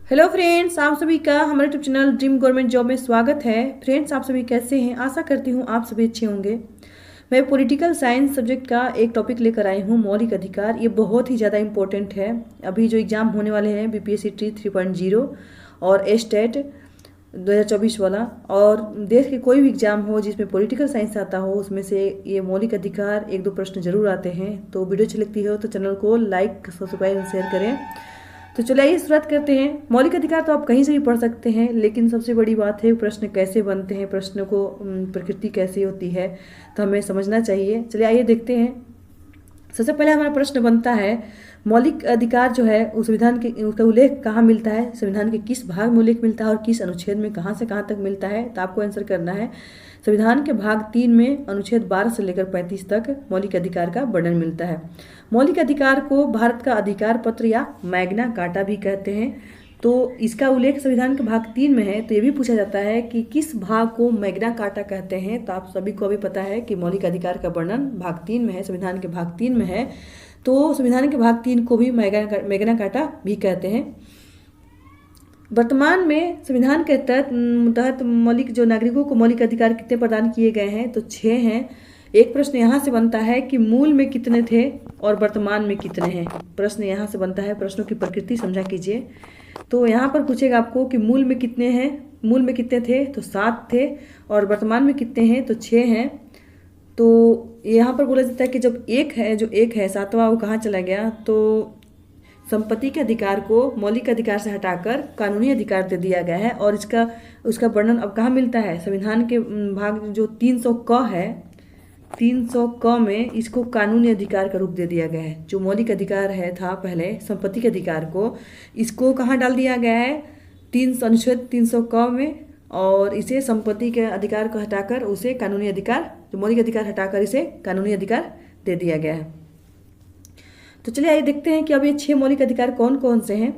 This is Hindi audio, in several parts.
हेलो फ्रेंड्स, आप सभी का हमारे YouTube channel dream government job में स्वागत है। फ्रेंड्स, आप सभी कैसे हैं? आशा करती हूँ आप सभी अच्छे होंगे। मैं पॉलिटिकल साइंस सब्जेक्ट का एक टॉपिक लेकर आई हूँ, मौलिक अधिकार। ये बहुत ही ज़्यादा इंपॉर्टेंट है। अभी जो एग्ज़ाम होने वाले हैं बीपीएससी टी 3.0 और एस्टेट 2024 वाला, और देश के कोई भी एग्जाम हो जिसमें पॉलिटिकल साइंस आता हो, उसमें से ये मौलिक अधिकार एक दो प्रश्न जरूर आते हैं। तो वीडियो अच्छी लगती हो तो चैनल को लाइक, सब्सक्राइब और शेयर करें। तो चलिए आइए शुरुआत करते हैं। मौलिक अधिकार तो आप कहीं से भी पढ़ सकते हैं, लेकिन सबसे बड़ी बात है प्रश्न कैसे बनते हैं, प्रश्न को प्रकृति कैसी होती है, तो हमें समझना चाहिए। चलिए आइए देखते हैं। सबसे पहले हमारा प्रश्न बनता है, मौलिक अधिकार जो है उस संविधान के उसका उल्लेख कहाँ मिलता है, संविधान के किस भाग में उल्लेख मिलता है और किस अनुच्छेद में कहाँ से कहाँ तक मिलता है। तो आपको आंसर करना है संविधान के भाग 3 में अनुच्छेद 12 से लेकर 35 तक मौलिक अधिकार का वर्णन मिलता है। मौलिक अधिकार को भारत का अधिकार पत्र या मैग्ना कार्टा भी कहते हैं। तो इसका उल्लेख संविधान के भाग 3 में है। तो ये भी पूछा जाता है कि किस भाग को मैग्ना कार्टा कहते हैं। तो आप सभी को अभी पता है कि मौलिक अधिकार का वर्णन भाग 3 में है, संविधान के भाग 3 में है। तो संविधान के भाग 3 को भी मैग्ना कार्टा भी कहते हैं। वर्तमान में संविधान के तहत मौलिक जो नागरिकों को मौलिक अधिकार कितने प्रदान किए गए हैं, तो 6 हैं। एक प्रश्न यहाँ से बनता है कि मूल में कितने थे और वर्तमान में कितने हैं। प्रश्न यहाँ से बनता है, प्रश्नों की प्रकृति समझा कीजिए। तो यहाँ पर पूछेगा आपको कि मूल में कितने हैं, मूल में कितने थे, तो 7 थे, और वर्तमान में कितने हैं, तो 6 हैं। तो यहाँ पर बोला जाता है कि जब एक है, जो एक है 7वां, वो कहाँ चला गया, तो संपत्ति के अधिकार को मौलिक अधिकार से हटाकर कानूनी अधिकार दे दिया गया है। और उसका वर्णन अब कहाँ मिलता है, संविधान के भाग जो 300 क है, 300 क में इसको कानूनी अधिकार का रूप दे दिया गया है। जो मौलिक अधिकार है था पहले संपत्ति के अधिकार को, इसको कहाँ डाल दिया गया है, अनुच्छेद 300 क में, और इसे संपत्ति के अधिकार को हटाकर उसे कानूनी अधिकार, जो मौलिक अधिकार हटाकर इसे कानूनी अधिकार दे दिया गया है। तो चलिए आइए देखते हैं कि अब ये 6 मौलिक अधिकार कौन कौन से हैं।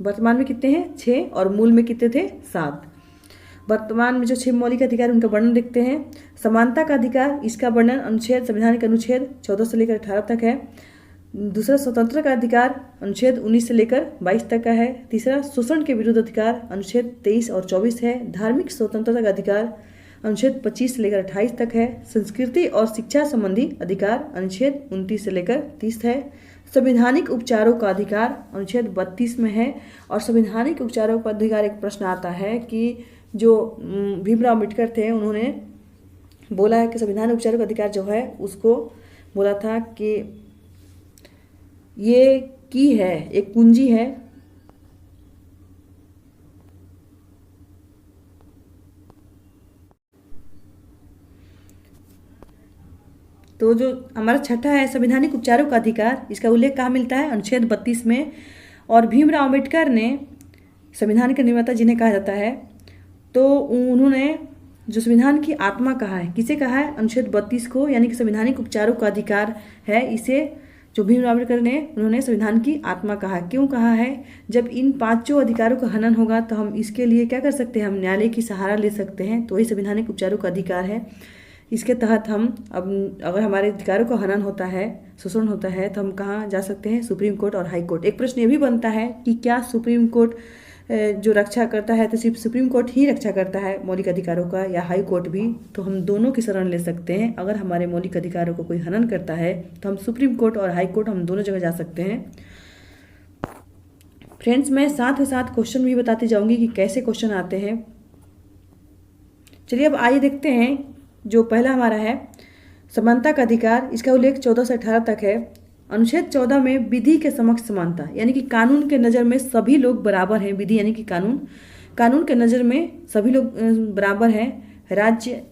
वर्तमान में कितने हैं, 6, और मूल में कितने थे, 7। वर्तमान में जो 6 मौलिक अधिकार उनका वर्णन देखते हैं। समानता का अधिकार, इसका वर्णन अनुच्छेद, संविधान के अनुच्छेद 14 से लेकर 18 तक है। दूसरा, स्वतंत्रता का अधिकार अनुच्छेद 19 से लेकर 22 तक का है। तीसरा, शोषण के विरुद्ध अधिकार अनुच्छेद 23 और 24 है। धार्मिक स्वतंत्रता का अधिकार अनुच्छेद 25 से लेकर 28 तक है। संस्कृति और शिक्षा संबंधी अधिकार अनुच्छेद 29 से लेकर 30 है। संवैधानिक उपचारों का अधिकार अनुच्छेद 32 में है। और संवैधानिक उपचारों का अधिकार, एक प्रश्न आता है कि जो भीमराव अम्बेडकर थे, उन्होंने बोला है कि संवैधानिक उपचारों का अधिकार जो है उसको बोला था कि ये की है, एक कुंजी है। तो जो हमारा छठा है संवैधानिक उपचारों का अधिकार, इसका उल्लेख कहाँ मिलता है, अनुच्छेद 32 में। और भीमराव अम्बेडकर ने संविधान के निर्माता जिन्हें कहा जाता है, तो उन्होंने जो संविधान की आत्मा कहा है, किसे कहा है, अनुच्छेद 32 को, यानी कि संवैधानिक उपचारों का अधिकार है। इसे जो भीमराव अम्बेडकर ने, उन्होंने संविधान की आत्मा कहा। क्यों कहा है, जब इन 5 अधिकारों का हनन होगा तो हम इसके लिए क्या कर सकते हैं, हम न्यायालय की सहारा ले सकते हैं। तो वही संवैधानिक उपचारों का अधिकार है। इसके तहत हम अब अगर हमारे अधिकारों का हनन होता है, शोषण होता है, तो हम कहाँ जा सकते हैं, सुप्रीम कोर्ट और हाई कोर्ट। एक प्रश्न ये भी बनता है कि क्या सुप्रीम कोर्ट जो रक्षा करता है, तो सिर्फ सुप्रीम कोर्ट ही रक्षा करता है मौलिक अधिकारों का, या हाई कोर्ट भी। तो हम दोनों की शरण ले सकते हैं। अगर हमारे मौलिक अधिकारों को कोई हनन करता है तो हम सुप्रीम कोर्ट और हाई कोर्ट, हम दोनों जगह जा सकते हैं। फ्रेंड्स, मैं साथ ही साथ क्वेश्चन भी बताती जाऊंगी कि कैसे क्वेश्चन आते हैं। चलिए अब आइए देखते हैं। जो पहला हमारा है समानता का अधिकार, इसका उल्लेख 14 से 18 तक है। अनुच्छेद 14 में विधि के समक्ष समानता, यानी कि कानून के नज़र में सभी लोग बराबर हैं। विधि यानी कि कानून, कानून के नज़र में सभी लोग बराबर हैं। राज्य,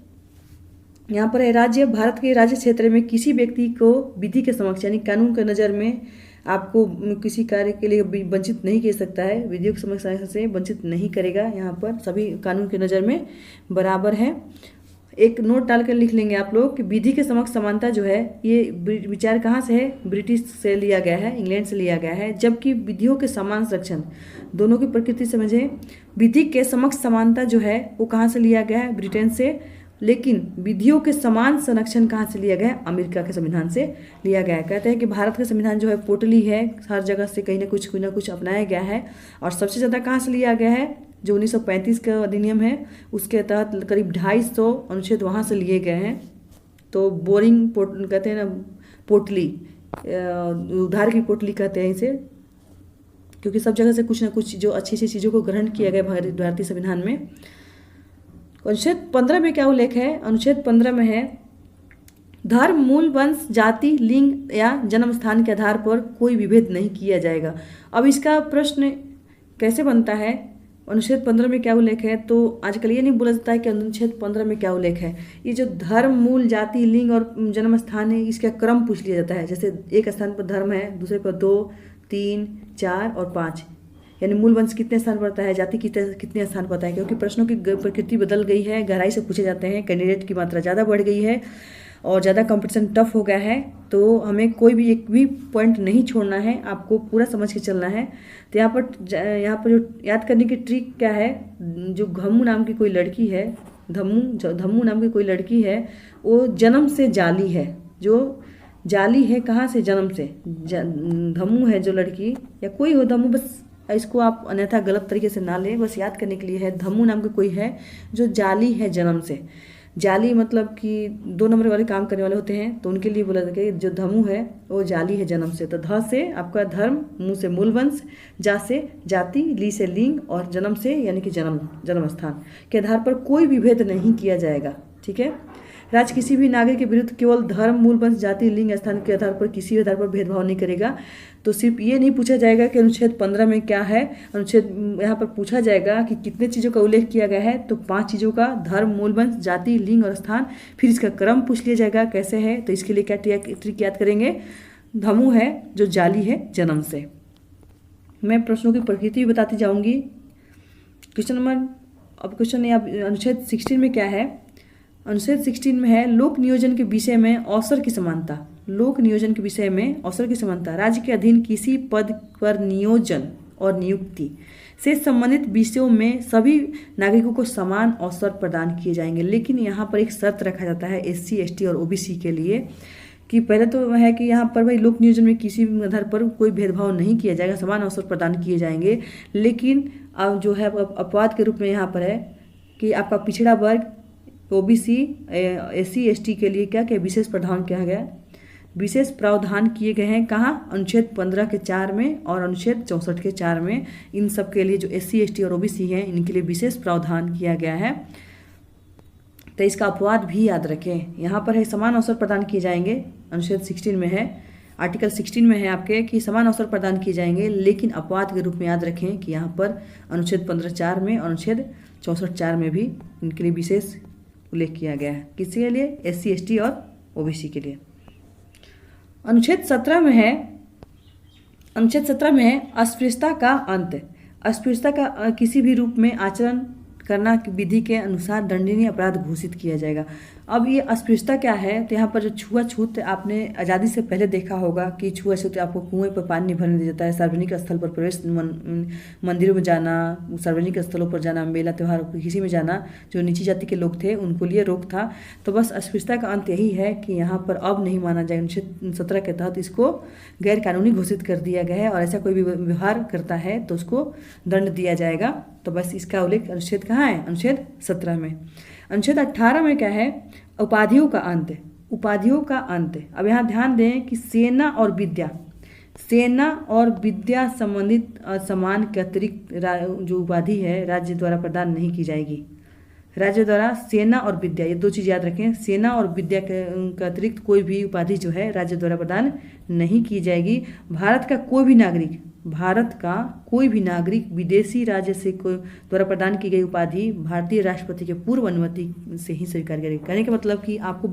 यहाँ पर है राज्य, भारत के राज्य क्षेत्र में किसी व्यक्ति को विधि के समक्ष, यानी कानून के नज़र में आपको किसी कार्य के लिए वंचित नहीं कर सकता है, विधियों के समक्ष से वंचित नहीं करेगा। यहाँ पर सभी कानून के नज़र में बराबर हैं। एक नोट डाल कर लिख लेंगे आप लोग कि विधि के समक्ष समानता जो है, ये विचार कहाँ से है, ब्रिटिश से लिया गया है, इंग्लैंड से लिया गया है। जबकि विधियों के समान संरक्षण, दोनों की प्रकृति समझें। विधि के समक्ष समानता जो है वो कहाँ से लिया गया है, ब्रिटेन से। लेकिन विधियों के समान संरक्षण कहाँ से लिया गया है? अमेरिका के संविधान से लिया गया है। कहते हैं कि भारत का संविधान जो है पोटली है, हर जगह से कहीं ना कुछ अपनाया गया है। और सबसे ज़्यादा कहाँ से लिया गया है? जो 1935 का अधिनियम है उसके तहत करीब 250 अनुच्छेद वहाँ से लिए गए हैं। तो कहते हैं ना, पोटली, उधार की पोटली कहते हैं इसे, क्योंकि सब जगह से कुछ ना कुछ जो अच्छी अच्छी चीज़ों को ग्रहण किया गया भारतीय संविधान में। अनुच्छेद 15 में क्या उल्लेख है? अनुच्छेद 15 में है, धर्म, मूल, वंश, जाति, लिंग या जन्म स्थान के आधार पर कोई विभेद नहीं किया जाएगा। अब इसका प्रश्न कैसे बनता है? अनुच्छेद 15 में क्या उल्लेख है? तो आजकल ये नहीं बोला जाता है कि अनुच्छेद 15 में क्या उल्लेख है। ये जो धर्म, मूल, जाति, लिंग और जन्म स्थान है, इसका क्रम पूछ लिया जाता है। जैसे एक स्थान पर धर्म है, दूसरे पर 2, 3, 4 और 5, यानी मूल वंश कितने स्थान पर आता है, जाति कितने स्थान पर आता है। क्योंकि प्रश्नों की प्रकृति बदल गई है, गहराई से पूछे जाते हैं, कैंडिडेट की मात्रा ज़्यादा बढ़ गई है और ज़्यादा कंपटीशन टफ हो गया है। तो हमें कोई भी एक भी पॉइंट नहीं छोड़ना है, आपको पूरा समझ के चलना है। तो यहाँ पर जो याद करने की ट्रिक क्या है, जो धम्मू नाम की कोई लड़की है, धम्मू नाम की कोई लड़की है, वो जन्म से जाली है। जो जाली है कहाँ से? जन्म से। धम्मू है जो लड़की, या कोई हो धम्मू, बस इसको आप अन्यथा गलत तरीके से ना लें, बस याद करने के लिए है। धम्मू नाम का कोई है जो जाली है जन्म से। जाली मतलब कि 2 नंबर वाले काम करने वाले होते हैं, तो उनके लिए बोला जाता है कि जो धम्मू है वो जाली है जन्म से। तो ध से आपका धर्म, मू से मूल वंश, जा से जाति, ली से लिंग और जन्म से यानी कि जन्म स्थान के आधार पर कोई भी भेद नहीं किया जाएगा। ठीक है। राज्य किसी भी नागरिक के विरुद्ध केवल धर्म, मूल वंश, जाति, लिंग, स्थान के आधार पर किसी भी आधार पर भेदभाव नहीं करेगा। तो सिर्फ ये नहीं पूछा जाएगा कि अनुच्छेद 15 में क्या है, अनुच्छेद यहाँ पर पूछा जाएगा कि कितने चीज़ों का उल्लेख किया गया है। तो 5 चीज़ों का, धर्म, मूल वंश, जाति, लिंग और स्थान। फिर इसका क्रम पूछ लिया जाएगा कैसे है। तो इसके लिए क्या ट्रिक याद करेंगे? धम्मू है जो जाली है जन्म से। मैं प्रश्नों की प्रकृति भी बताती जाऊँगी। क्वेश्चन अनुच्छेद 16 में क्या है? अनुच्छेद 16 में है, लोक नियोजन के विषय में अवसर की समानता। लोक नियोजन के विषय में अवसर की समानता। राज्य के अधीन किसी पद पर नियोजन और नियुक्ति से संबंधित विषयों में सभी नागरिकों को समान अवसर प्रदान किए जाएंगे। लेकिन यहाँ पर एक शर्त रखा जाता है SC, ST और OBC के लिए, कि पहले तो है कि यहाँ पर भाई लोक नियोजन में किसी भी आधार पर कोई भेदभाव नहीं किया जाएगा, समान अवसर प्रदान किए जाएंगे। लेकिन अब जो है अपवाद के रूप में यहाँ पर है कि आपका पिछड़ा वर्ग, OBC, SC, ST के लिए क्या विशेष प्रावधान किया गया? विशेष प्रावधान किए गए हैं। कहाँ? अनुच्छेद 15 के 4 में और अनुच्छेद 64 के 4 में। इन सब के लिए जो SC, ST और OBC हैं, इनके लिए विशेष प्रावधान किया गया है। तो इसका अपवाद भी याद रखें। यहाँ पर है समान अवसर प्रदान किए जाएंगे, अनुच्छेद 16 में है, आर्टिकल 16 में है आपके कि समान अवसर प्रदान किए जाएंगे। लेकिन अपवाद के रूप में याद रखें कि यहाँ पर अनुच्छेद 15(4) में और अनुच्छेद 64(4) में भी इनके लिए विशेष उल्लेख किया गया है। किसके लिए? SC, ST और OBC के लिए। अनुच्छेद 17 में है अस्पृश्यता का अंत। अस्पृश्यता का किसी भी रूप में आचरण करना विधि के अनुसार दंडनीय अपराध घोषित किया जाएगा। अब ये अस्पृश्यता क्या है? तो यहाँ पर जो छुआछूत आपने आज़ादी से पहले देखा होगा कि छुआछूत आपको कुएं पर पानी नहीं भरने दिया जाता है, सार्वजनिक स्थल पर प्रवेश, मंदिरों में जाना, सार्वजनिक स्थलों पर जाना, मेला त्यौहार किसी में जाना, जो नीची जाति के लोग थे उनको लिए रोक था। तो बस अस्पृश्यता का अंत यही है कि यहाँ पर अब नहीं माना जाएगा। अनुच्छेद 17 के तहत इसको गैर कानूनी घोषित कर दिया गया है और ऐसा कोई भी व्यवहार करता है तो उसको दंड दिया जाएगा। तो बस इसका उल्लेख अनुच्छेद कहाँ है? अनुच्छेद 17 में। अनुच्छेद 18 में क्या है? उपाधियों का अंत। उपाधियों का अंत। अब यहाँ ध्यान दें कि सेना और विद्या संबंधित सम्मान के अतिरिक्त जो उपाधि है राज्य द्वारा प्रदान नहीं की जाएगी। राज्य द्वारा सेना और विद्या, ये 2 चीज़ याद रखें। सेना और विद्या के अतिरिक्त कोई भी उपाधि जो है राज्य द्वारा प्रदान नहीं की जाएगी। भारत का कोई भी नागरिक विदेशी राज्य से द्वारा प्रदान की गई उपाधि भारतीय राष्ट्रपति के पूर्व अनुमति से ही स्वीकार करेगा। कहने का मतलब कि आपको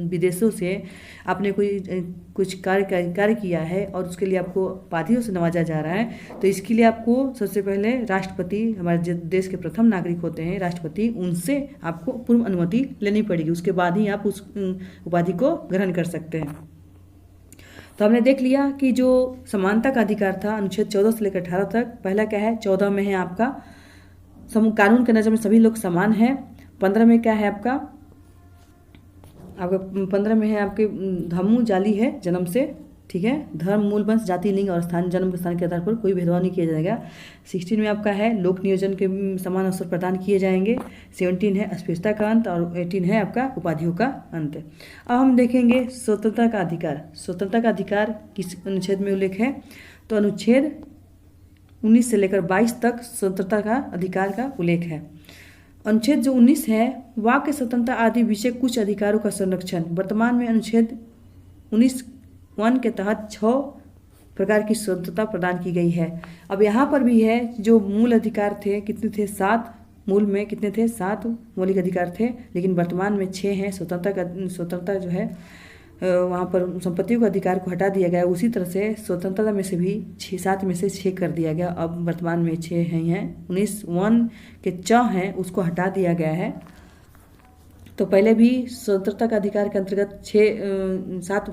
विदेशों से आपने कुछ कार्य किया है और उसके लिए आपको उपाधियों से नवाजा जा रहा है, तो इसके लिए आपको सबसे पहले राष्ट्रपति, हमारे देश के प्रथम नागरिक होते हैं राष्ट्रपति, उनसे आपको पूर्व अनुमति लेनी पड़ेगी। उसके बाद ही आप उस उपाधि को ग्रहण कर सकते हैं। तो हमने देख लिया कि जो समानता का अधिकार था अनुच्छेद 14 से लेकर 18 तक। पहला क्या है? 14 में है आपका कानून के नज़र में सभी लोग समान हैं। 15 में क्या है आपका? आपका 15 में है आपके धम्मू जाली है जन्म से, ठीक है। धर्म, मूल वंश, जाति, लिंग और स्थान, जन्म के स्थान के आधार पर कोई भेदभाव नहीं किया जाएगा। 16 में आपका है लोक नियोजन के समान अवसर प्रदान किए जाएंगे। 17 है अस्पृश्यता का अंत और 18 है आपका उपाधियों का अंत। अब हम देखेंगे स्वतंत्रता का अधिकार। स्वतंत्रता का अधिकार किस अनुच्छेद में उल्लेख है? तो अनुच्छेद 19 से लेकर 22 तक स्वतंत्रता का अधिकार का उल्लेख है। अनुच्छेद जो 19 है, वाक्य स्वतंत्रता आदि विषय कुछ अधिकारों का संरक्षण। वर्तमान में अनुच्छेद 19(1) के तहत 6 प्रकार की स्वतंत्रता प्रदान की गई है। अब यहाँ पर भी है जो मूल अधिकार थे, कितने थे? 7। मूल में कितने थे? 7 मौलिक अधिकार थे, लेकिन वर्तमान में 6 हैं। स्वतंत्रता जो है वहाँ पर संपत्तियों के अधिकार को हटा दिया गया। उसी तरह से स्वतंत्रता में से भी 7 में से 6 कर दिया गया। अब वर्तमान में 6 हैं। 19(1) के 4 हैं, उसको हटा दिया गया है। तो पहले भी स्वतंत्रता का अधिकार के अंतर्गत 7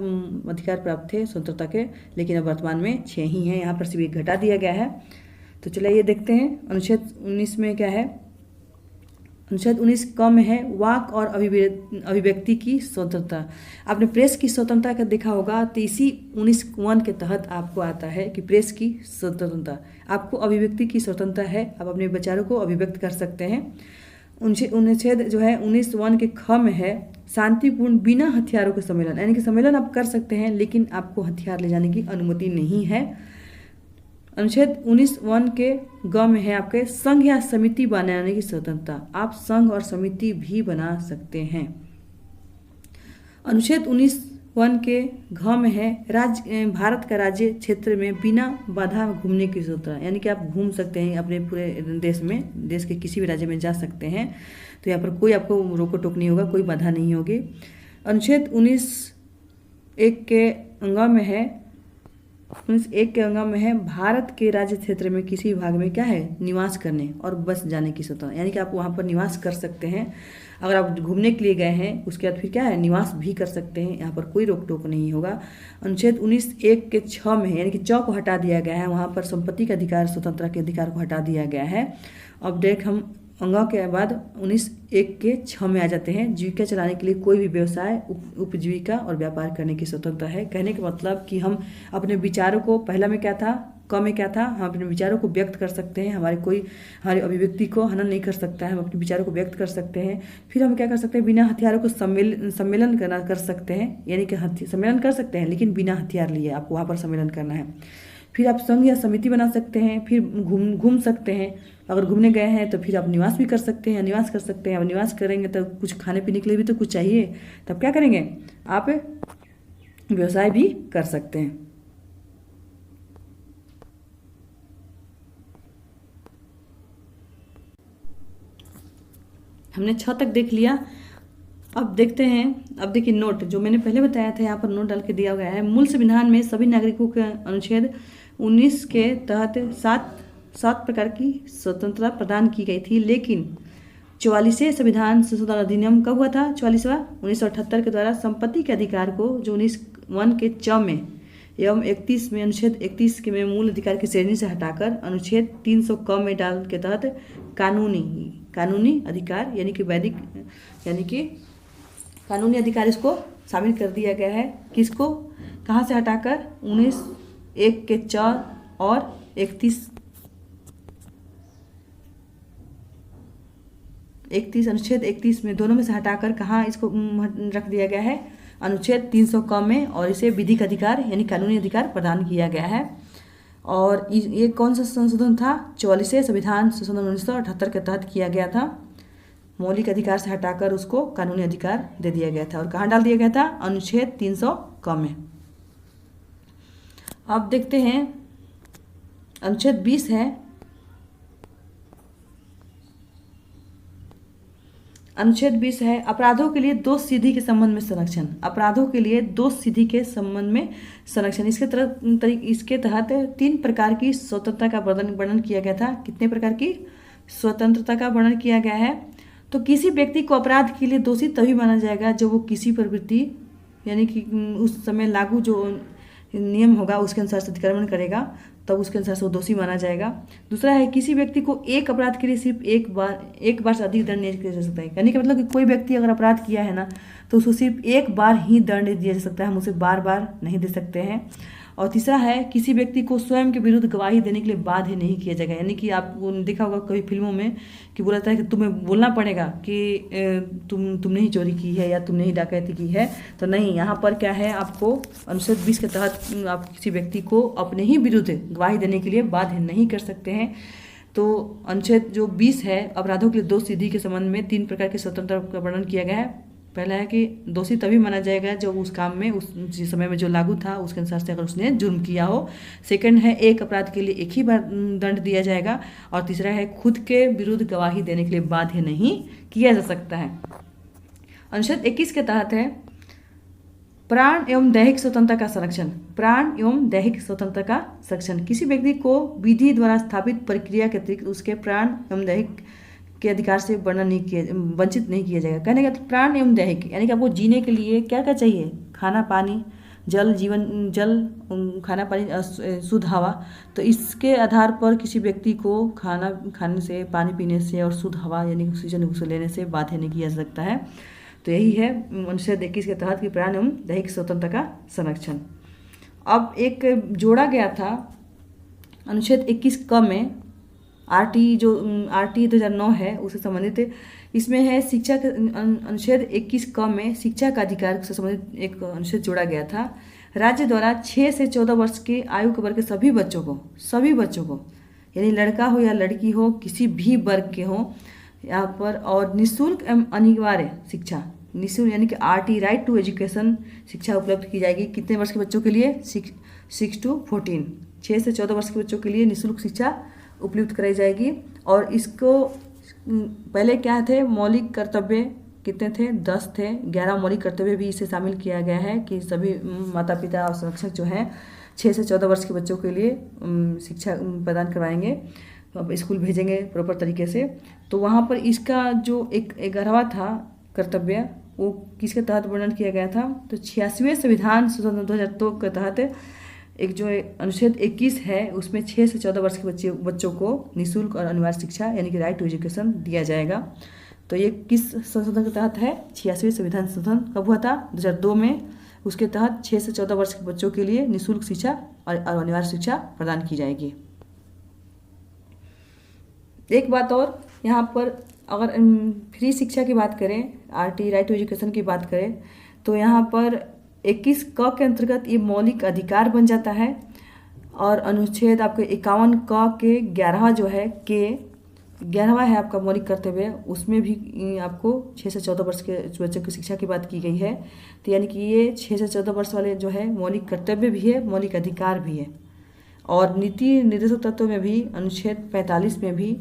अधिकार प्राप्त थे स्वतंत्रता के, लेकिन अब वर्तमान में 6 ही हैं। यहाँ पर सिर्फ एक घटा दिया गया है। तो चलिए ये देखते हैं अनुच्छेद 19 में क्या है। अनुच्छेद 19 क में है वाक और अभिव्यक्ति की स्वतंत्रता। आपने प्रेस की स्वतंत्रता का देखा होगा, तो इसी 19(1) के तहत आपको आता है कि प्रेस की स्वतंत्रता, आपको अभिव्यक्ति की स्वतंत्रता है। आप अपने विचारों को अभिव्यक्त कर सकते हैं। अनुच्छेद जो है 19(1) के ख में है शांतिपूर्ण बिना हथियारों के सम्मेलन, यानी कि सम्मेलन आप कर सकते हैं लेकिन आपको हथियार ले जाने की अनुमति नहीं है। अनुच्छेद 19(1) के ग में है आपके संघ या समिति बनाने की स्वतंत्रता, आप संघ और समिति भी बना सकते हैं। अनुच्छेद 19(1) के घ में है भारत का राज्य क्षेत्र में बिना बाधा घूमने की स्वतंत्रता, यानी कि आप घूम सकते हैं अपने पूरे देश में, देश के किसी भी राज्य में जा सकते हैं। तो यहाँ पर कोई आपको रोको टोक नहीं होगा, कोई बाधा नहीं होगी। अनुच्छेद 19(1) के अंग में है 19(1) के अंग में है भारत के राज्य क्षेत्र में किसी भाग में क्या है निवास करने और बस जाने की स्वतंत्रता, यानी कि आप वहाँ पर निवास कर सकते हैं। अगर आप घूमने के लिए गए हैं उसके बाद फिर क्या है निवास भी कर सकते हैं, यहाँ पर कोई रोक टोक नहीं होगा। अनुच्छेद 19(1) के 6 में है, यानी कि 6 को हटा दिया गया है, वहाँ पर संपत्ति के अधिकार स्वतंत्रता के अधिकार को हटा दिया गया है। अब देख हम अंग के बाद 19(1) के 6 में आ जाते हैं। जीविका चलाने के लिए कोई भी व्यवसाय, उपजीविका और व्यापार करने की स्वतंत्रता है। कहने का मतलब कि हम अपने विचारों को, पहला में क्या था, क में क्या था, हम अपने विचारों को व्यक्त कर सकते हैं। हमारी अभिव्यक्ति को हनन नहीं कर सकता है, हम अपने विचारों को व्यक्त कर सकते हैं। फिर हम क्या कर सकते हैं, बिना हथियारों को सम्मेलन कर सकते हैं, यानी कि सम्मेलन कर सकते हैं लेकिन बिना हथियार लिए आपको वहाँ पर सम्मेलन करना है। फिर आप संघ या समिति बना सकते हैं। फिर घूम सकते हैं, अगर घूमने गए हैं तो फिर आप निवास भी कर सकते हैं, निवास कर सकते हैं। अब निवास करेंगे तो कुछ खाने पीने के लिए भी तो कुछ चाहिए, तब क्या करेंगे, आप व्यवसाय भी कर सकते हैं। हमने 6 तक देख लिया। अब देखते हैं, अब देखिए नोट जो मैंने पहले बताया था, यहाँ पर नोट डाल के दिया गया है। मूल संविधान में सभी नागरिकों के अनुच्छेद 19 के तहत 7 प्रकार की स्वतंत्रता प्रदान की गई थी, लेकिन 44वें संविधान संशोधन अधिनियम कब हुआ था? 44वां 1978 के द्वारा संपत्ति के अधिकार को जो 19(1) के 6 में एवं 31 में, अनुच्छेद 31 के में मूल अधिकार की श्रेणी से हटाकर अनुच्छेद 300 क में डाल के तहत कानूनी अधिकार यानी कि कानूनी अधिकार इसको शामिल कर दिया गया है। किसको, कहाँ से हटाकर? 19(1) के 4 और 31 अनुच्छेद 31 में, दोनों में से हटाकर कहाँ इसको रख दिया गया है? अनुच्छेद 300 क में, और इसे विधिक अधिकार यानी कानूनी अधिकार प्रदान किया गया है। और ये कौन सा संशोधन था? 44वें संविधान संशोधन 1978 के तहत किया गया था। मौलिक अधिकार से हटाकर उसको कानूनी अधिकार दे दिया गया था। और कहाँ डाल दिया गया था? अनुच्छेद 300 क में। अब देखते हैं अनुच्छेद 20 है। अनुच्छेद 20 है अपराधों के लिए दोष सिद्धि के संबंध में संरक्षण। अपराधों के लिए दोष सिद्धि के संबंध में संरक्षण, इसके तहत 3 प्रकार की स्वतंत्रता का वर्णन किया गया था। कितने प्रकार की स्वतंत्रता का वर्णन किया गया है? तो किसी व्यक्ति को अपराध के लिए दोषी तभी माना जाएगा जब वो किसी प्रवृत्ति यानी कि उस समय लागू जो नियम होगा उसके अनुसार से अतिक्रमण करेगा तब उसके अनुसार से वो दोषी माना जाएगा। दूसरा है किसी व्यक्ति को एक अपराध के लिए सिर्फ एक बार से अधिक दंड नहीं दिया जा सकता है। यानी कि मतलब कि कोई व्यक्ति अगर अपराध किया है ना तो उसको सिर्फ एक बार ही दंड दिया जा सकता है, हम उसे बार बार नहीं दे सकते हैं। और तीसरा है किसी व्यक्ति को स्वयं के विरुद्ध गवाही देने के लिए बाध्य नहीं किया जाएगा। यानी कि आपको देखा होगा कई फिल्मों में कि बोला जाता है कि तुम्हें बोलना पड़ेगा कि तुमने ही चोरी की है या तुमने ही डकैती की है, तो नहीं, यहाँ पर क्या है, आपको अनुच्छेद 20 के तहत आप किसी व्यक्ति को अपने ही विरुद्ध गवाही देने के लिए बाध्य नहीं कर सकते हैं। तो अनुच्छेद जो 20 है अपराधों के लिए दोष सिद्धि के संबंध में 3 प्रकार के स्वतंत्रता का वर्णन किया गया है। पहला है कि दोषी तभी माना जाएगा जो उस काम में उस समय में जो लागू था उसके अनुसार से अगर उसने जुर्म किया हो। सेकंड है एक अपराध के लिए एक ही बार दंड दिया जाएगा। और तीसरा है खुद के विरुद्ध गवाही देने के लिए बाध्य नहीं किया जा सकता है। अनुच्छेद 21 के तहत है प्राण एवं दैहिक स्वतंत्रता का संरक्षण। प्राण एवं दैहिक स्वतंत्रता का संरक्षण, किसी व्यक्ति को विधि द्वारा स्थापित प्रक्रिया के अतिरिक्त उसके प्राण एवं दैहिक के अधिकार से वंचित नहीं किया जाएगा। कहने का प्राण एवं दैहिक यानी कि आपको जीने के लिए क्या क्या चाहिए, खाना पानी, जल, खाना पानी, शुद्ध हवा। तो इसके आधार पर किसी व्यक्ति को खाना खाने से, पानी पीने से और शुद्ध हवा यानी ऑक्सीजन उसे लेने से बाध्य नहीं किया जा सकता है। तो यही है अनुच्छेद 21 के तहत कि प्राण एवं दैहिक स्वतंत्रता का संरक्षण। अब एक जोड़ा गया था अनुच्छेद 21 क में आरटी 2009 है उससे संबंधित, इसमें है शिक्षा के अनुच्छेद 21 क में शिक्षा का अधिकार से संबंधित एक अनुच्छेद जोड़ा गया था। राज्य द्वारा 6 से 14 वर्ष के आयु के वर्ग के सभी बच्चों को यानी लड़का हो या लड़की हो, किसी भी वर्ग के हो यहाँ पर, और निःशुल्क एवं अनिवार्य शिक्षा, निःशुल्क यानी कि आरटी राइट टू एजुकेशन शिक्षा उपलब्ध की जाएगी। कितने वर्ष के बच्चों के लिए? 6 to 14, 6 से 14 वर्ष के बच्चों के लिए निःशुल्क शिक्षा उपलब्ध कराई जाएगी। और इसको पहले क्या थे, मौलिक कर्तव्य कितने थे? 10 थे। 11 मौलिक कर्तव्य भी इसे शामिल किया गया है कि सभी माता पिता और संरक्षक जो हैं 6 से 14 वर्ष के बच्चों के लिए शिक्षा प्रदान करवाएंगे, अब स्कूल भेजेंगे प्रॉपर तरीके से। तो वहाँ पर इसका जो एक 11वां था कर्तव्य वो किसके तहत वर्णन किया गया था? तो 86वें संविधान संशोधन 2002 के तहत एक जो अनुच्छेद 21 है उसमें 6 से 14 वर्ष के बच्चों को निःशुल्क और अनिवार्य शिक्षा यानी कि राइट टू एजुकेशन दिया जाएगा। तो ये किस संशोधन के तहत है? 86वें संविधान संशोधन कब हुआ था? 2002 में। उसके तहत 6 से 14 वर्ष के बच्चों के लिए निःशुल्क शिक्षा और अनिवार्य शिक्षा प्रदान की जाएगी। एक बात और, यहाँ पर अगर फ्री शिक्षा की बात करें, आरटी राइट टू एजुकेशन की बात करें, तो यहाँ पर 21 क के अंतर्गत ये मौलिक अधिकार बन जाता है। और अनुच्छेद आपके 51 क के 11वां जो है के 11वां है आपका मौलिक कर्तव्य, उसमें भी आपको 6 से 14 वर्ष के बच्चों की शिक्षा की बात की गई है। तो यानी कि ये 6 से 14 वर्ष वाले जो है मौलिक कर्तव्य भी है, मौलिक अधिकार भी है। और नीति निर्देशक तत्व में भी अनुच्छेद 45 में भी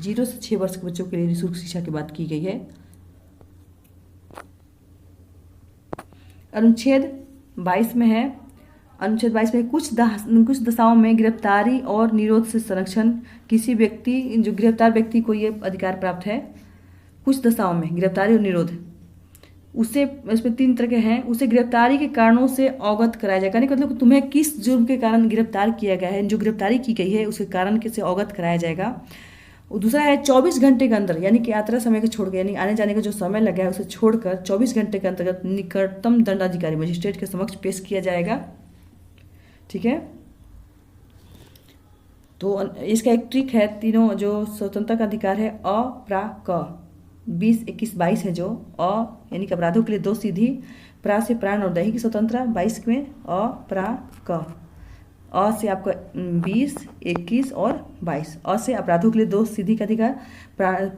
0 से 6 वर्ष के बच्चों के लिए निःशुल्क शिक्षा की बात की गई है। अनुच्छेद 22 में है, अनुच्छेद 22 में कुछ दशाओं में गिरफ्तारी और निरोध से संरक्षण, किसी व्यक्ति जो गिरफ्तार व्यक्ति को ये अधिकार प्राप्त है। कुछ दशाओं में गिरफ्तारी और निरोध, उसे इसमें 3 तरह के हैं। उसे गिरफ्तारी के कारणों से अवगत कराया जाएगा, यानी मतलब तुम्हें किस जुर्म के कारण गिरफ्तार किया गया है, जो गिरफ्तारी की गई है उसके कारण से अवगत कराया जाएगा। और दूसरा है 24 घंटे के अंदर, यानी कि यात्रा समय को छोड़ के, यानी आने जाने का जो समय लगा है उसे छोड़कर 24 घंटे के अंतर्गत निकटतम दंडाधिकारी मजिस्ट्रेट के समक्ष पेश किया जाएगा। ठीक है, तो इसका एक ट्रिक है, तीनों जो स्वतंत्रता का अधिकार है अ प्रा क 20, 21, 22 है जो अ यानी कि अपराधों के लिए दोष सिद्धि, प्रा से प्राण और दैहिक स्वतंत्रता 22 में अ प्रा क, अ से आपका 20, 21 और 22, अ से अपराधों के लिए दोष सिद्धि का अधिकार,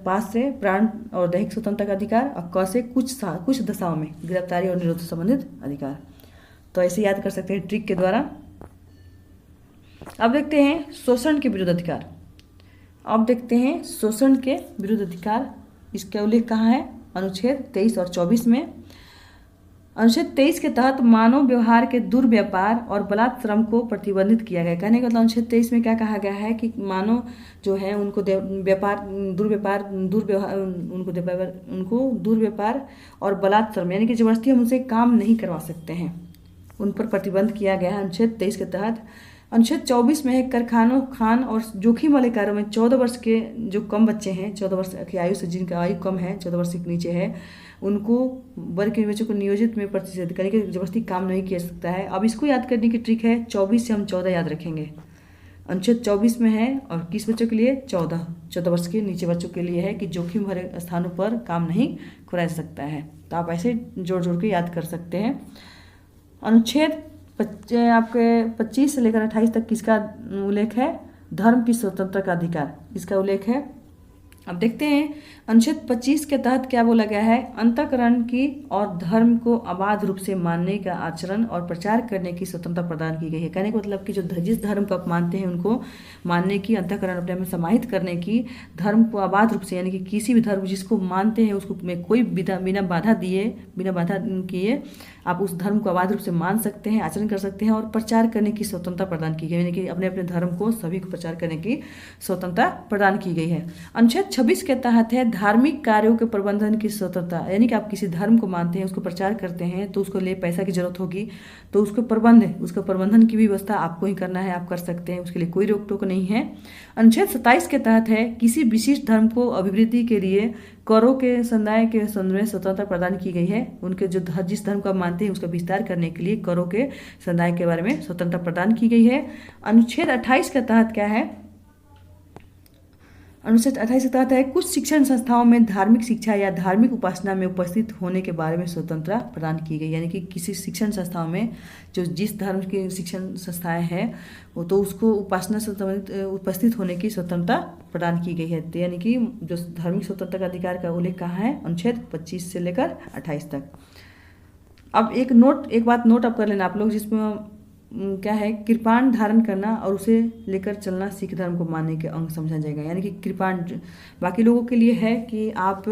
पास से प्राण और दैहिक स्वतंत्रता का अधिकार, और क से कुछ दशाओं में गिरफ्तारी और निरोध से संबंधित अधिकार। तो ऐसे याद कर सकते हैं ट्रिक के द्वारा। अब देखते हैं शोषण के विरुद्ध अधिकार। अब देखते हैं शोषण के विरुद्ध अधिकार, इसका उल्लेख कहाँ है? अनुच्छेद 23 और 24 में। अनुच्छेद 23 के तहत मानव व्यवहार के दुर्व्यापार और बलात् श्रम को प्रतिबंधित किया गया। कहने का मतलब अनुच्छेद 23 में क्या कहा गया है कि मानव जो है उनको दुर्व्यापार और बलात् श्रम यानी कि जबरदस्ती हम उनसे काम नहीं करवा सकते हैं। उन पर प्रतिबंध किया गया है अनुच्छेद 23 के तहत। अनुच्छेद 24 में है कारखानों खान और जोखिम वाले कार्यों में 14 वर्ष के जो कम बच्चे हैं, 14 वर्ष की आयु से जिनका आयु कम है, 14 वर्ष के नीचे है, उनको वर्ग के बच्चों को नियोजित में प्रतिशत करने की जबरदस्ती काम नहीं किया सकता है। अब इसको याद करने की ट्रिक है, 24 से हम 14 याद रखेंगे। अनुच्छेद 24 में है और किस बच्चों के लिए? 14 वर्ष के नीचे बच्चों के लिए है कि जोखिम भरे स्थानों पर काम नहीं कराया जा सकता है। तो आप ऐसे जोड़ जोड़ के याद कर सकते हैं। अनुच्छेद आपके 25 से लेकर 28 तक किसका उल्लेख है? धर्म की स्वतंत्रता का अधिकार, इसका उल्लेख है। अब देखते हैं अनुच्छेद 25 के तहत क्या बोला गया है। अंतःकरण की और धर्म को अबाध रूप से मानने का आचरण और प्रचार करने की स्वतंत्रता प्रदान की गई है। कहने का मतलब कि जो जिस धर्म को आप मानते हैं उनको मानने की, अंतःकरण अपने में समाहित करने की, धर्म को अबाध रूप से यानी कि किसी भी धर्म जिसको मानते हैं उसको में कोई बिना बाधा किए आप उस धर्म को अबाध रूप से मान सकते हैं, आचरण कर सकते हैं और प्रचार करने की स्वतंत्रता प्रदान की गई है, यानी कि अपने अपने धर्म को सभी को प्रचार करने की स्वतंत्रता प्रदान की गई है। अनुच्छेद 26 के तहत है धार्मिक कार्यों के प्रबंधन की स्वतंत्रता, यानी कि आप किसी धर्म को मानते हैं, उसको प्रचार करते हैं तो उसको लिए पैसा की जरूरत होगी, तो उसको प्रबंधन की व्यवस्था आपको ही करना है, आप कर सकते हैं, उसके लिए कोई रोक टोक नहीं है। अनुच्छेद 27 के तहत है किसी विशिष्ट धर्म को अभिवृद्धि के लिए करों के समुदाय के संबंध में स्वतंत्रता प्रदान की गई है। उनके जिस धर्म को मानते हैं उसका विस्तार करने के लिए करों के समुदाय के बारे में स्वतंत्रता प्रदान की गई है। अनुच्छेद 28 के तहत क्या है? अनुच्छेद 28 के तहत है कुछ शिक्षण संस्थाओं में धार्मिक शिक्षा या धार्मिक उपासना में उपस्थित होने के बारे में स्वतंत्रता प्रदान की गई, यानी कि किसी शिक्षण संस्थाओं में जो जिस धर्म की शिक्षण संस्थाएं हैं वो तो उसको उपासना से संबंधित उपस्थित होने की स्वतंत्रता प्रदान की गई है। तो यानी कि जो धार्मिक स्वतंत्रता का अधिकार का उल्लेख कहाँ है? अनुच्छेद 25 से लेकर 28 तक। अब एक बात नोट अप कर लेना आप लोग, जिसमें क्या है, कृपाण धारण करना और उसे लेकर चलना सिख धर्म को मानने के अंग समझा जाएगा। यानी कि कृपाण बाकी लोगों के लिए है कि आप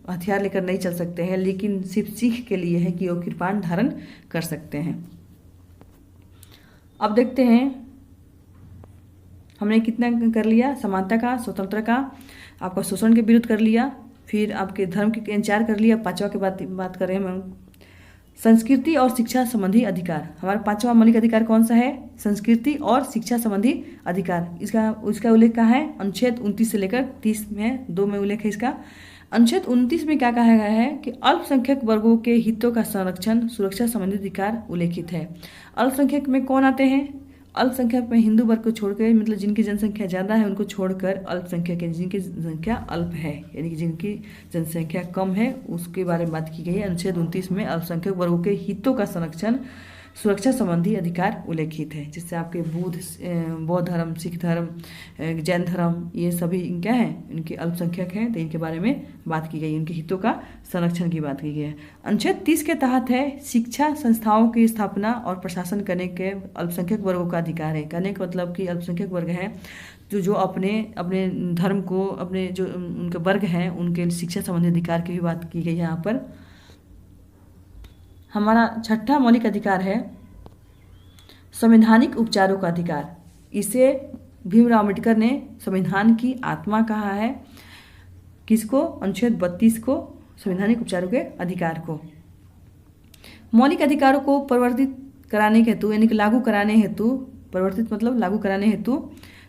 हथियार लेकर नहीं चल सकते हैं, लेकिन सिर्फ सिख के लिए है कि वो कृपाण धारण कर सकते हैं। अब देखते हैं हमने कितना कर लिया, समानता का, स्वतंत्रता का, आपका शोषण के विरुद्ध कर लिया, फिर आपके धर्म के 4 कर लिया। 5वां की बात कर रहे हैं हम, संस्कृति और शिक्षा संबंधी अधिकार। हमारा 5वां मौलिक अधिकार कौन सा है? संस्कृति और शिक्षा संबंधी अधिकार। उसका उल्लेख कहाँ है? अनुच्छेद 29 से लेकर 30 में 2 में उल्लेख है इसका। अनुच्छेद 29 में क्या कहा गया है कि अल्पसंख्यक वर्गों के हितों का संरक्षण, सुरक्षा संबंधी अधिकार उल्लेखित है। अल्पसंख्यक में कौन आते हैं? अल्पसंख्यक में हिंदू वर्ग को छोड़कर, मतलब जिनकी जनसंख्या ज़्यादा है उनको छोड़कर अल्पसंख्यक है, जिनकी जनसंख्या अल्प है, यानी कि जिनकी जनसंख्या कम है उसके बारे में बात की गई है। अनुच्छेद 29 में अल्पसंख्यक वर्गों के हितों का संरक्षण, सुरक्षा संबंधी अधिकार उल्लेखित है, जिससे आपके बौद्ध धर्म, सिख धर्म, जैन धर्म, ये सभी क्या है, इनके अल्पसंख्यक हैं, तो इनके बारे में बात की गई, इनके हितों का संरक्षण की बात की गई है। अनुच्छेद 30 के तहत है शिक्षा संस्थाओं की स्थापना और प्रशासन करने के अल्पसंख्यक वर्गों का अधिकार है। कहने का मतलब कि अल्पसंख्यक वर्ग हैं जो अपने धर्म को, अपने जो उनके वर्ग हैं उनके शिक्षा संबंधी अधिकार की भी बात की गई है यहाँ पर। हमारा 6वां मौलिक अधिकार है संवैधानिक उपचारों का अधिकार। इसे भीमराव अम्बेडकर ने संविधान की आत्मा कहा है। किसको? अनुच्छेद 32 को, संवैधानिक उपचारों के अधिकार को। मौलिक अधिकारों को परिवर्तित कराने के हेतु, यानी कि लागू कराने हेतु, परिवर्तित मतलब लागू कराने हेतु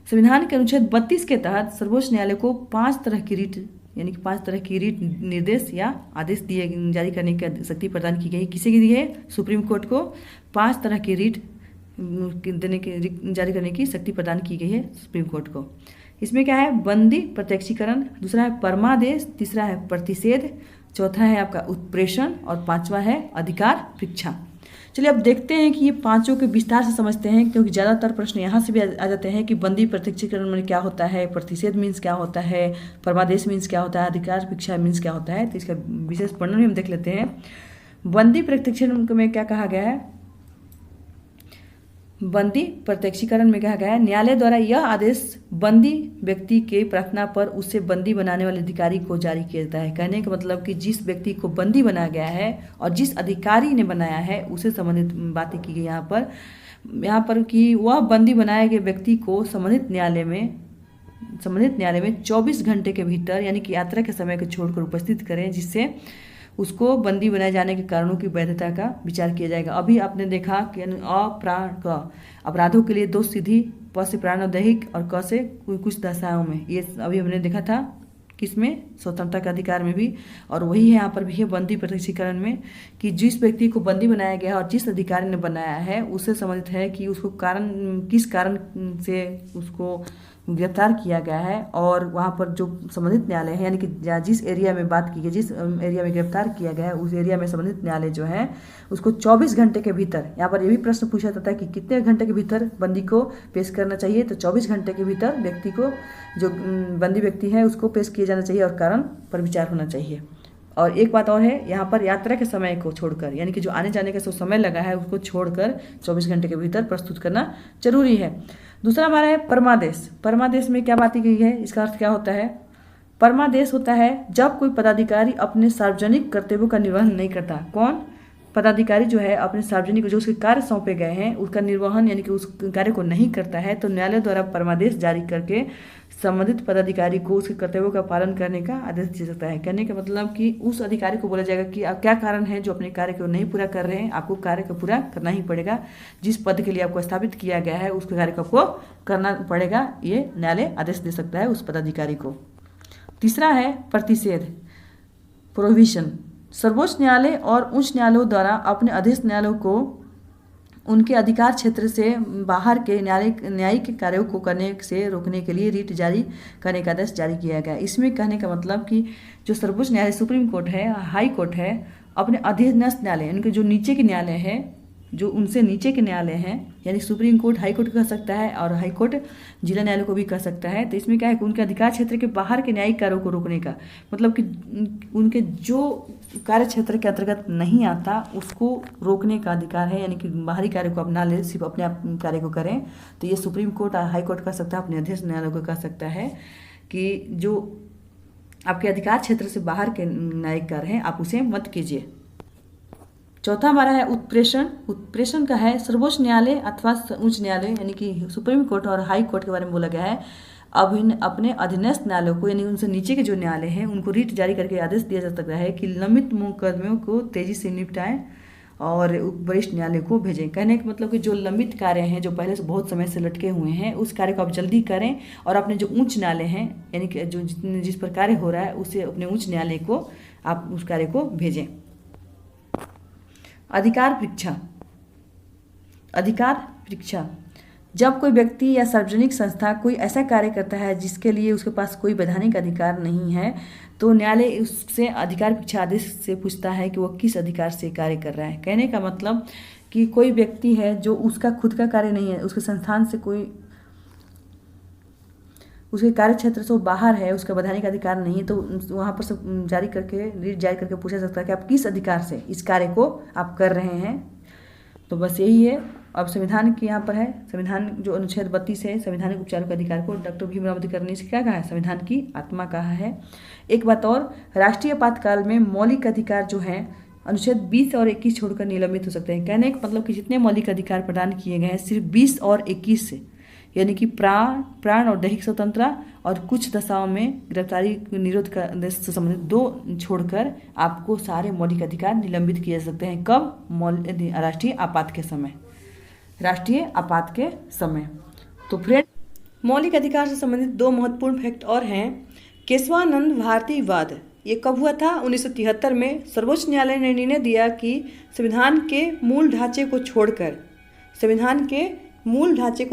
संविधान के अनुच्छेद 32 के तहत सर्वोच्च न्यायालय को 5 तरह की रीट, यानी कि 5 तरह की रीट निर्देश या आदेश जारी करने की शक्ति प्रदान की गई। किसे की दी है? सुप्रीम कोर्ट को 5 तरह की रीट जारी करने की शक्ति प्रदान की गई है सुप्रीम कोर्ट को। इसमें क्या है? बंदी प्रत्यक्षीकरण, दूसरा है परमादेश, तीसरा है प्रतिषेध, चौथा है आपका उत्प्रेषण और 5वां है अधिकार परीक्षा। चलिए अब देखते हैं कि ये 5 के विस्तार से समझते हैं, क्योंकि ज़्यादातर प्रश्न यहाँ से भी आ जाते हैं कि बंदी प्रत्यक्षीकरण में क्या होता है, प्रतिषेध मीन्स क्या होता है, परमादेश मीन्स क्या होता है, अधिकार परीक्षा मीन्स क्या होता है। तो इसका विशेष वर्णन भी हम देख लेते हैं। बंदी प्रत्यक्षीकरण में क्या कहा गया है? बंदी प्रत्यक्षीकरण में कहा गया है न्यायालय द्वारा यह आदेश बंदी व्यक्ति के प्रार्थना पर उसे बंदी बनाने वाले अधिकारी को जारी किया जाता है। कहने का मतलब कि जिस व्यक्ति को बंदी बनाया गया है और जिस अधिकारी ने बनाया है उसे संबंधित बातें की गई यहाँ पर कि वह बंदी बनाए गए व्यक्ति को संबंधित न्यायालय में 24 घंटे के भीतर, यानी कि यात्रा के समय को छोड़कर उपस्थित करें, जिससे उसको बंदी बनाए जाने के कारणों की वैधता का विचार किया जाएगा। अभी आपने देखा कि अपराधों के लिए 2 सीधी, प से प्राणदैहिक और क से कुछ दशाओं में, ये अभी हमने देखा था किसमें, स्वतंत्रता के अधिकार में भी। और वही है यहाँ पर भी है बंदी प्रत्यक्षीकरण में, कि जिस व्यक्ति को बंदी बनाया गया है और जिस अधिकारी ने बनाया है उससे संबंधित है कि उसको किस कारण से उसको गिरफ्तार किया गया है, और वहाँ पर जो संबंधित न्यायालय है, यानी कि जिस एरिया में बात की गई, जिस एरिया में गिरफ्तार किया गया है, उस एरिया में संबंधित न्यायालय जो है उसको 24 घंटे के भीतर, यहाँ पर ये भी प्रश्न पूछा जाता है कि कितने घंटे के भीतर बंदी को पेश करना चाहिए, तो 24 घंटे के भीतर व्यक्ति को, जो बंदी व्यक्ति है, उसको पेश किया जाना चाहिए और कारण पर विचार होना चाहिए। और एक बात और है, यहाँ पर यात्रा के समय को छोड़कर, यानी कि जो आने जाने का जो समय लगा है उसको छोड़कर 24 घंटे के भीतर प्रस्तुत करना जरूरी है। दूसरा हमारा है परमादेश। परमादेश में क्या बात की गई है, इसका अर्थ क्या होता है? परमादेश होता है जब कोई पदाधिकारी अपने सार्वजनिक कर्तव्यों का निर्वहन नहीं करता। कौन? पदाधिकारी जो है अपने सार्वजनिक जो उसके कार्य सौंपे गए हैं उसका निर्वहन, यानी कि उस कार्य को नहीं करता है, तो न्यायालय द्वारा परमादेश जारी करके संबंधित पदाधिकारी को उसके कर्तव्यों का पालन करने का आदेश दे सकता है। कहने का मतलब कि उस अधिकारी को बोला जाएगा कि आप क्या कारण है जो अपने कार्य को नहीं पूरा कर रहे हैं, आपको कार्य को पूरा करना ही पड़ेगा। जिस पद के लिए आपको स्थापित किया गया है उसके कार्य को आपको करना पड़ेगा, ये न्यायालय आदेश दे सकता है उस पदाधिकारी को। तीसरा है प्रतिषेध, प्रोहिबिशन। सर्वोच्च न्यायालय और उच्च न्यायालयों द्वारा अपने अधीन न्यायालयों को उनके अधिकार क्षेत्र से बाहर के न्यायिक कार्यों को करने से रोकने के लिए रीट जारी करने का आदेश जारी किया गया। इसमें कहने का मतलब कि जो सर्वोच्च न्यायालय, सुप्रीम कोर्ट है, हाई कोर्ट है, अपने अधीनस्थ न्यायालय, उनके जो नीचे के न्यायालय है, जो उनसे नीचे के न्यायालय हैं, यानी सुप्रीम कोर्ट हाई कोर्ट कह सकता है और हाई कोर्ट जिला न्यायालय को भी कह सकता है। तो इसमें क्या है कि उनके अधिकार क्षेत्र के बाहर के न्यायिक कार्यों को रोकने का मतलब कि उनके जो कार्य क्षेत्र के अंतर्गत नहीं आता उसको रोकने का अधिकार है, यानी कि बाहरी कार्य को अपना ले, सिर्फ अपने आप कार्य को करें। तो ये सुप्रीम कोर्ट और हाई कोर्ट कह सकता है, अपने अधीन न्यायालय को कह सकता है कि जो आपके अधिकार क्षेत्र से बाहर के न्यायिक कार्य हैं आप उसे मत कीजिए। चौथा हमारा है उत्प्रेषण। उत्प्रेषण का है सर्वोच्च न्यायालय अथवा उच्च न्यायालय, यानी कि सुप्रीम कोर्ट और हाई कोर्ट के बारे में बोला गया है, अपने अधीनस्थ न्यायालयों को, यानी उनसे नीचे के जो न्यायालय हैं उनको रीट जारी करके आदेश दिया जा सकता है कि लंबित मुकदमों को तेजी से निपटाएं और वरिष्ठ न्यायालय को भेजें। कहने का मतलब कि जो लंबित कार्य हैं, जो पहले से बहुत समय से लटके हुए हैं, उस कार्य को आप जल्दी करें और अपने जो उच्च न्यायालय हैं, यानी कि जो जिस पर कार्य हो रहा है उसे अपने उच्च न्यायालय को आप उस कार्य को भेजें। अधिकार परीक्षा। अधिकार परीक्षा, जब कोई व्यक्ति या सार्वजनिक संस्था कोई ऐसा कार्य करता है जिसके लिए उसके पास कोई वैधानिक अधिकार नहीं है, तो न्यायालय उससे अधिकार परीक्षा आदेश से पूछता है कि वो किस अधिकार से कार्य कर रहा है। कहने का मतलब कि कोई व्यक्ति है जो उसका खुद का कार्य नहीं है, उसके संस्थान से कोई, उसके कार्य क्षेत्र से वो बाहर है, उसका वैधानिक अधिकार नहीं है, तो वहाँ पर सब रीट जारी करके पूछा सकता है कि आप किस अधिकार से इस कार्य को आप कर रहे हैं। तो बस यही है। अब संविधान की यहाँ पर है, संविधान जो अनुच्छेद 32 है, संवैधानिक उपचारों के अधिकार को डॉक्टर भीमराव अम्बेडकर ने क्या कहा है, संविधान की आत्मा कहा है। एक बात और, राष्ट्रीय आपातकाल में मौलिक अधिकार जो है अनुच्छेद 20 और 21 छोड़कर निलंबित हो सकते हैं। कहने का मतलब कि जितने मौलिक अधिकार प्रदान किए गए हैं सिर्फ 20 और 21 से, यानी कि प्राण और दैहिक स्वतंत्रता और कुछ दशाओं में गिरफ्तारी निरोध का से संबंधित 2 छोड़कर आपको सारे मौलिक अधिकार निलंबित किए जा सकते हैं। कब? राष्ट्रीय आपात के समय, राष्ट्रीय आपात के समय। तो फ्रेंड, मौलिक अधिकार से संबंधित 2 महत्वपूर्ण फैक्ट और हैं। केशवानंद भारती वाद, ये कब हुआ था? 1973 में सर्वोच्च न्यायालय ने निर्णय दिया कि संविधान के मूल ढांचे को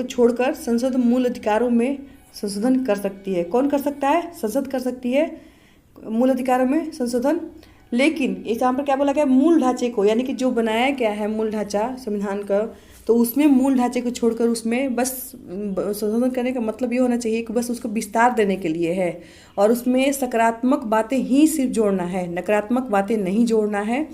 छोड़कर संसद मूल अधिकारों में संशोधन कर सकती है। कौन कर सकता है? संसद कर सकती है मूल अधिकारों में संशोधन। लेकिन यहाँ पर क्या बोला गया? मूल ढांचे को, यानी कि जो बनाया गया है मूल ढांचा संविधान का, तो उसमें मूल ढांचे को छोड़कर उसमें बस संशोधन करने का मतलब ये होना चाहिए कि बस उसको विस्तार देने के लिए है और उसमें सकारात्मक बातें ही सिर्फ जोड़ना है, नकारात्मक बातें नहीं जोड़ना है।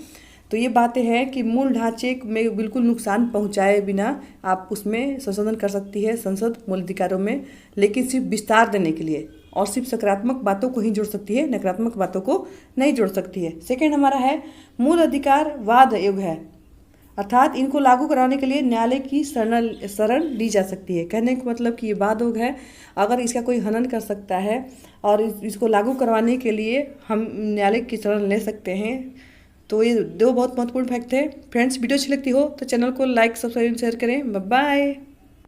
तो ये बातें हैं कि मूल ढांचे में बिल्कुल नुकसान पहुंचाए बिना आप उसमें संशोधन कर सकती है संसद मूल अधिकारों में, लेकिन सिर्फ विस्तार देने के लिए, और सिर्फ सकारात्मक बातों को ही जोड़ सकती है, नकारात्मक बातों को नहीं जोड़ सकती है। सेकेंड हमारा है मूल अधिकार वाद युग है, अर्थात इनको लागू कराने के लिए न्यायालय की शरण ली जा सकती है। कहने का मतलब कि ये वाद युग है, अगर इसका कोई हनन कर सकता है और इसको लागू करवाने के लिए हम न्यायालय की शरण ले सकते हैं। तो ये दो बहुत महत्वपूर्ण फैक्ट थे फ्रेंड्स। वीडियो अच्छी लगती हो तो चैनल को लाइक सब्सक्राइब शेयर करें। Bye bye.